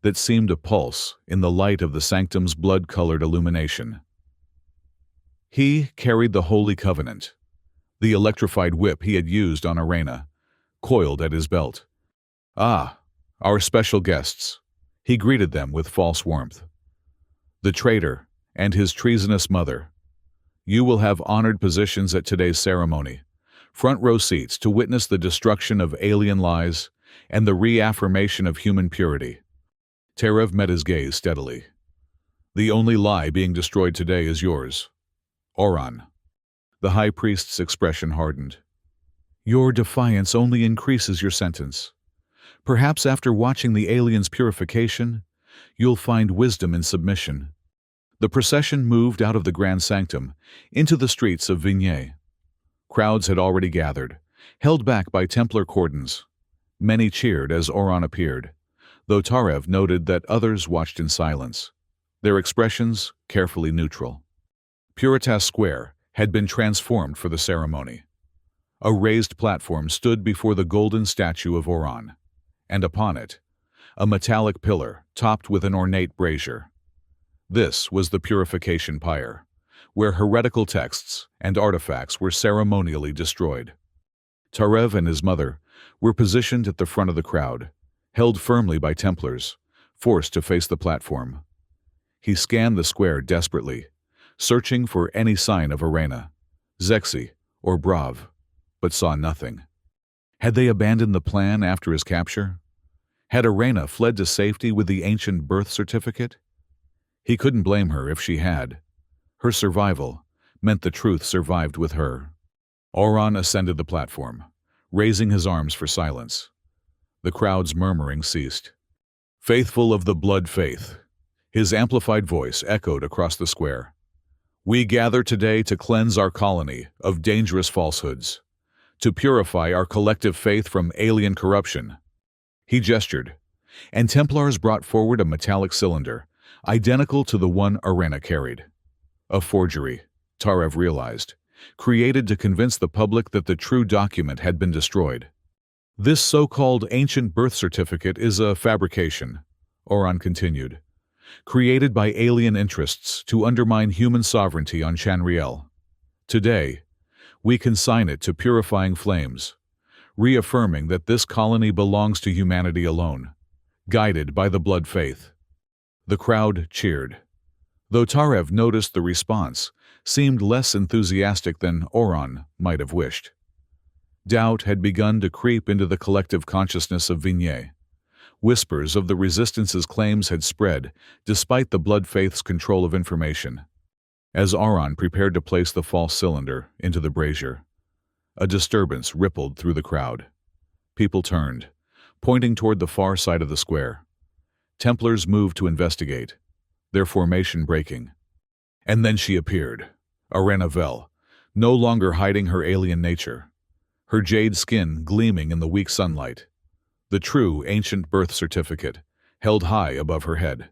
that seemed to pulse in the light of the sanctum's blood-colored illumination. He carried the Holy Covenant, the electrified whip he had used on Arena, coiled at his belt. "Ah, our special guests." He greeted them with false warmth. "The traitor and his treasonous mother. You will have honored positions at today's ceremony, front row seats to witness the destruction of alien lies and the reaffirmation of human purity." Terev met his gaze steadily. "The only lie being destroyed today is yours, Oran." The high priest's expression hardened. "Your defiance only increases your sentence. Perhaps after watching the alien's purification, you'll find wisdom in submission." The procession moved out of the grand sanctum into the streets of Vignay. Crowds had already gathered, held back by Templar cordons. Many cheered as Oran appeared, though Tarev noted that others watched in silence, their expressions carefully neutral. Puritas Square had been transformed for the ceremony. A raised platform stood before the golden statue of Oran, and upon it, a metallic pillar topped with an ornate brazier. This was the purification pyre, where heretical texts and artifacts were ceremonially destroyed. Tarev and his mother were positioned at the front of the crowd, held firmly by Templars, forced to face the platform. He scanned the square desperately, searching for any sign of Arena, Zexi, or Brav, but saw nothing. Had they abandoned the plan after his capture? Had Arena fled to safety with the ancient birth certificate? He couldn't blame her if she had. Her survival meant the truth survived with her. Oran ascended the platform, raising his arms for silence. The crowd's murmuring ceased. "Faithful of the blood faith," his amplified voice echoed across the square. "We gather today to cleanse our colony of dangerous falsehoods, to purify our collective faith from alien corruption." He gestured, and Templars brought forward a metallic cylinder, identical to the one Arena carried. A forgery, Tarev realized, created to convince the public that the true document had been destroyed. "This so-called ancient birth certificate is a fabrication," Oran continued, "created by alien interests to undermine human sovereignty on Chanriel. Today, we consign it to purifying flames, reaffirming that this colony belongs to humanity alone, guided by the blood faith." The crowd cheered, though Tarev noticed the response seemed less enthusiastic than Oran might have wished. Doubt had begun to creep into the collective consciousness of Vignay. Whispers of the Resistance's claims had spread, despite the Blood Faith's control of information. As Oran prepared to place the false cylinder into the brazier, a disturbance rippled through the crowd. People turned, pointing toward the far side of the square. Templars moved to investigate, their formation breaking. And then she appeared, Arena Vel, no longer hiding her alien nature, her jade skin gleaming in the weak sunlight. The true ancient birth certificate, held high above her head.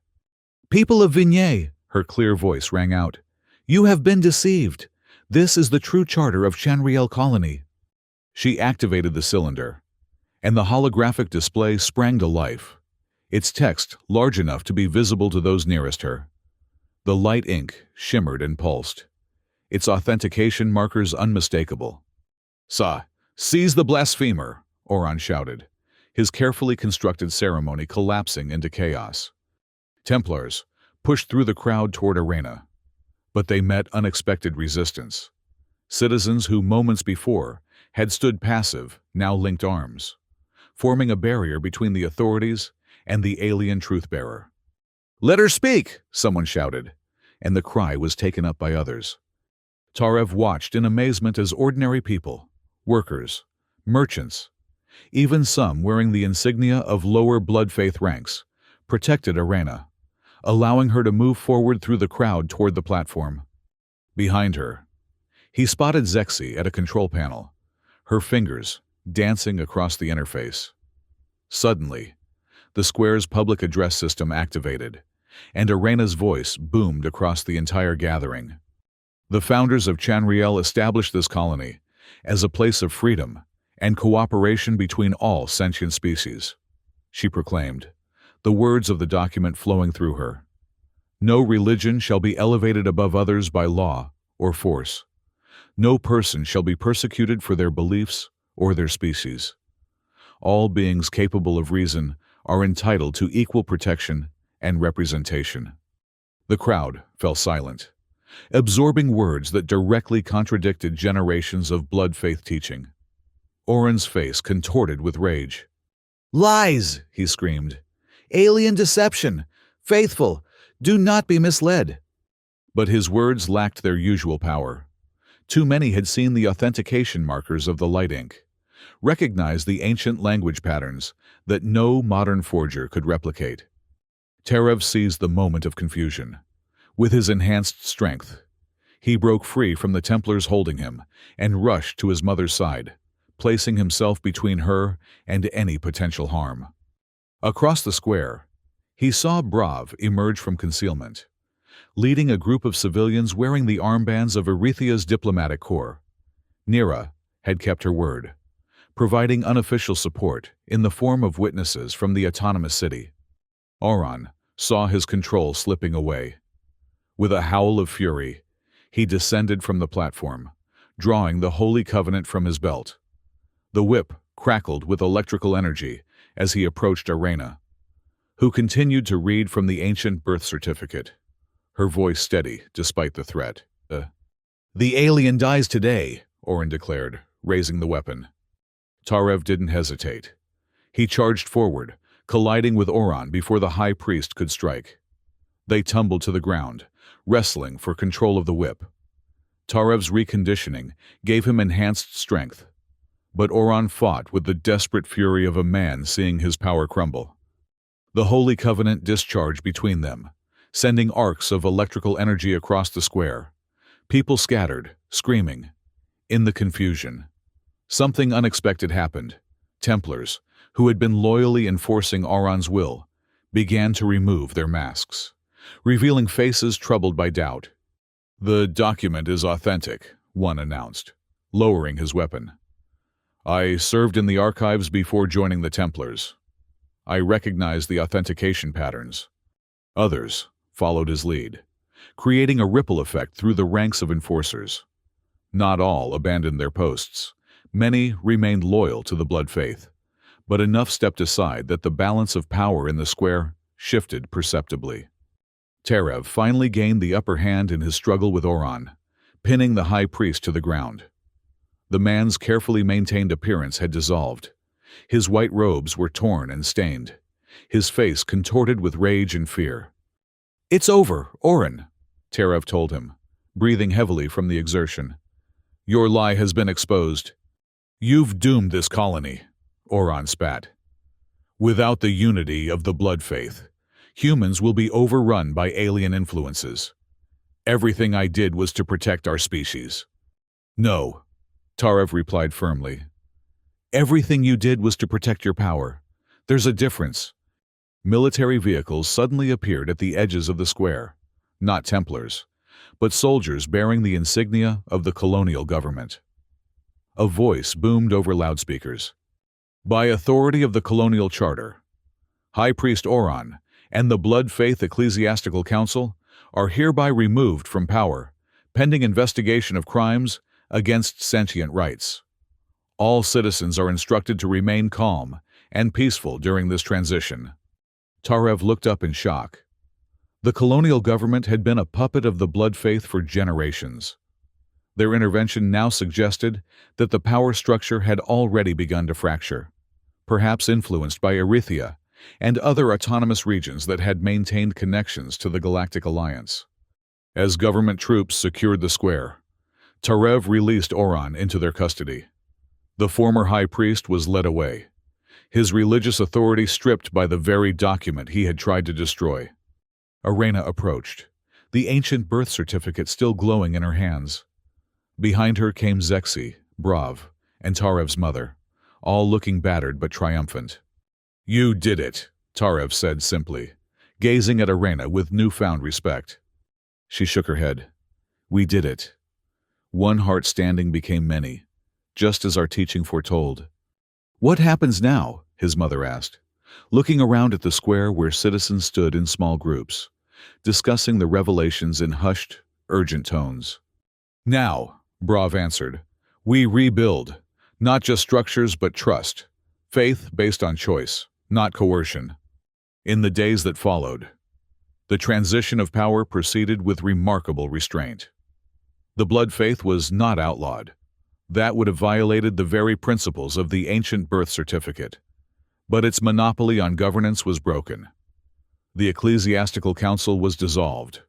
"People of Vignay," her clear voice rang out, "you have been deceived. This is the true charter of Chanriel Colony." She activated the cylinder, and the holographic display sprang to life, its text large enough to be visible to those nearest her. The light ink shimmered and pulsed, its authentication markers unmistakable. Seize the blasphemer," Oran shouted, his carefully constructed ceremony collapsing into chaos. Templars pushed through the crowd toward Arena, but they met unexpected resistance. Citizens who moments before had stood passive now linked arms, forming a barrier between the authorities and the alien truth-bearer. "Let her speak!" someone shouted, and the cry was taken up by others. Tarev watched in amazement as ordinary people, workers, merchants, even some wearing the insignia of lower blood faith ranks, protected Arena, allowing her to move forward through the crowd toward the platform. Behind her, he spotted Zexi at a control panel, her fingers dancing across the interface. Suddenly, the square's public address system activated, and Arena's voice boomed across the entire gathering. "The founders of Chanriel established this colony as a place of freedom and cooperation between all sentient species," she proclaimed, the words of the document flowing through her. "No religion shall be elevated above others by law or force. No person shall be persecuted for their beliefs or their species. All beings capable of reason are entitled to equal protection and representation. The crowd fell silent, absorbing words that directly contradicted generations of blood faith teaching. Oren's face contorted with rage. "Lies!" he screamed. "Alien deception! Faithful, do not be misled!" But his words lacked their usual power. Too many had seen the authentication markers of the light ink, recognized the ancient language patterns that no modern forger could replicate. Terev seized the moment of confusion. With his enhanced strength, he broke free from the Templars holding him and rushed to his mother's side, placing himself between her and any potential harm. Across the square, he saw Brav emerge from concealment, leading a group of civilians wearing the armbands of Erethia's diplomatic corps. Nira had kept her word, providing unofficial support in the form of witnesses from the autonomous city. Oran saw his control slipping away. With a howl of fury, he descended from the platform, drawing the Holy Covenant from his belt. The whip crackled with electrical energy as he approached Arena, who continued to read from the ancient birth certificate, her voice steady despite the threat. The alien dies today," Oren declared, raising the weapon. Tarev didn't hesitate. He charged forward, colliding with Oran before the high priest could strike. They tumbled to the ground, wrestling for control of the whip. Tarev's reconditioning gave him enhanced strength, but Oran fought with the desperate fury of a man seeing his power crumble. The Holy Covenant discharged between them, sending arcs of electrical energy across the square. People scattered, screaming. In the confusion, something unexpected happened. Templars, who had been loyally enforcing Oran's will, began to remove their masks, revealing faces troubled by doubt. "The document is authentic," one announced, lowering his weapon. "I served in the archives before joining the Templars. I recognize the authentication patterns." Others followed his lead, creating a ripple effect through the ranks of enforcers. Not all abandoned their posts. Many remained loyal to the blood faith, but enough stepped aside that the balance of power in the square shifted perceptibly. Terev finally gained the upper hand in his struggle with Oran, pinning the high priest to the ground. The man's carefully maintained appearance had dissolved. His white robes were torn and stained, his face contorted with rage and fear. "It's over, Oran," Terev told him, breathing heavily from the exertion. "Your lie has been exposed. You've doomed this colony," Oran spat. "Without the unity of the blood faith, humans will be overrun by alien influences. Everything I did was to protect our species." "No," Tarev replied firmly. "Everything you did was to protect your power. There's a difference." Military vehicles suddenly appeared at the edges of the square, not Templars, but soldiers bearing the insignia of the colonial government. A voice boomed over loudspeakers. "By authority of the colonial charter, High Priest Oran and the Blood Faith Ecclesiastical Council are hereby removed from power, pending investigation of crimes against sentient rights. All citizens are instructed to remain calm and peaceful during this transition." Tarev looked up in shock. The colonial government had been a puppet of the blood faith for generations. Their intervention now suggested that the power structure had already begun to fracture, perhaps influenced by Erethia and other autonomous regions that had maintained connections to the Galactic Alliance. As government troops secured the square, Tarev released Oran into their custody. The former high priest was led away, his religious authority stripped by the very document he had tried to destroy. Arena approached, the ancient birth certificate still glowing in her hands. Behind her came Zexi, Brav, and Tarev's mother, all looking battered but triumphant. "You did it," Tarev said simply, gazing at Arena with newfound respect. She shook her head. "We did it. One heart standing became many, just as our teaching foretold." "What happens now?" his mother asked, looking around at the square where citizens stood in small groups, discussing the revelations in hushed, urgent tones. "Now," Brav answered. We rebuild, not just structures but trust, faith based on choice, not coercion. In the days that followed, the transition of power proceeded with remarkable restraint. The blood faith was not outlawed. That would have violated the very principles of the ancient birth certificate. But its monopoly on governance was broken. The ecclesiastical council was dissolved,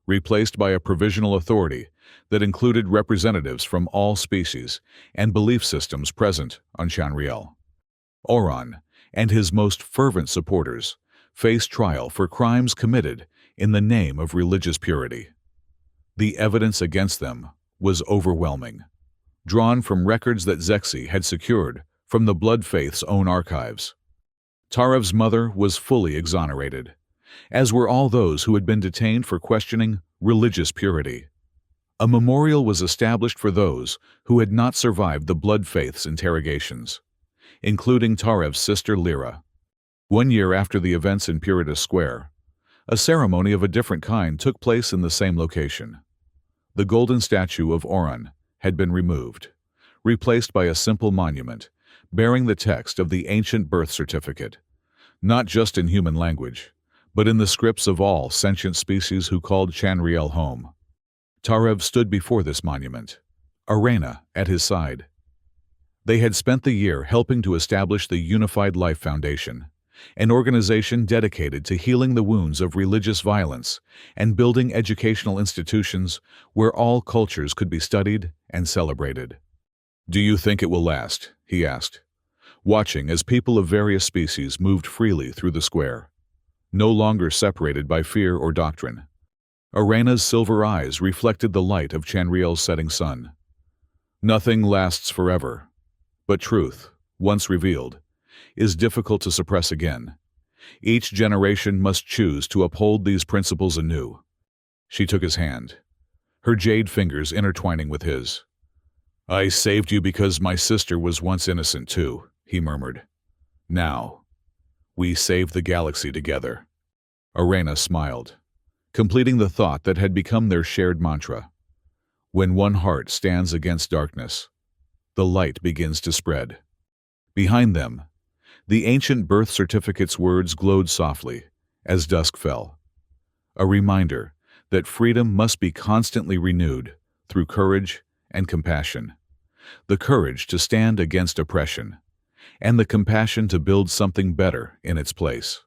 replaced by a provisional authority that included representatives from all species and belief systems present on Chanriel. Oran and his most fervent supporters faced trial for crimes committed in the name of religious purity. The evidence against them was overwhelming, drawn from records that Zexi had secured from the Blood Faith's own archives. Tarev's mother was fully exonerated, as were all those who had been detained for questioning religious purity. A memorial was established for those who had not survived the Blood Faith's interrogations, including Tarev's sister Lyra. 1 year after the events in Purita Square, a ceremony of a different kind took place in the same location. The golden statue of Oran had been removed, replaced by a simple monument bearing the text of the ancient birth certificate, not just in human language, but in the scripts of all sentient species who called Chanriel home. Tarev stood before this monument, Arena at his side. They had spent the year helping to establish the Unified Life Foundation, an organization dedicated to healing the wounds of religious violence and building educational institutions where all cultures could be studied and celebrated. "Do you think it will last?" he asked, watching as people of various species moved freely through the square, no longer separated by fear or doctrine. Arena's silver eyes reflected the light of Chanriel's setting sun. Nothing lasts forever, but truth, once revealed, is difficult to suppress again. Each generation must choose to uphold these principles anew. She took his hand, her jade fingers intertwining with his. "I saved you because my sister was once innocent too," he murmured. "Now, we save the galaxy together." Arena smiled, completing the thought that had become their shared mantra. When one heart stands against darkness, the light begins to spread. Behind them, the ancient birth certificate's words glowed softly as dusk fell, a reminder that freedom must be constantly renewed through courage and compassion, the courage to stand against oppression, and the compassion to build something better in its place.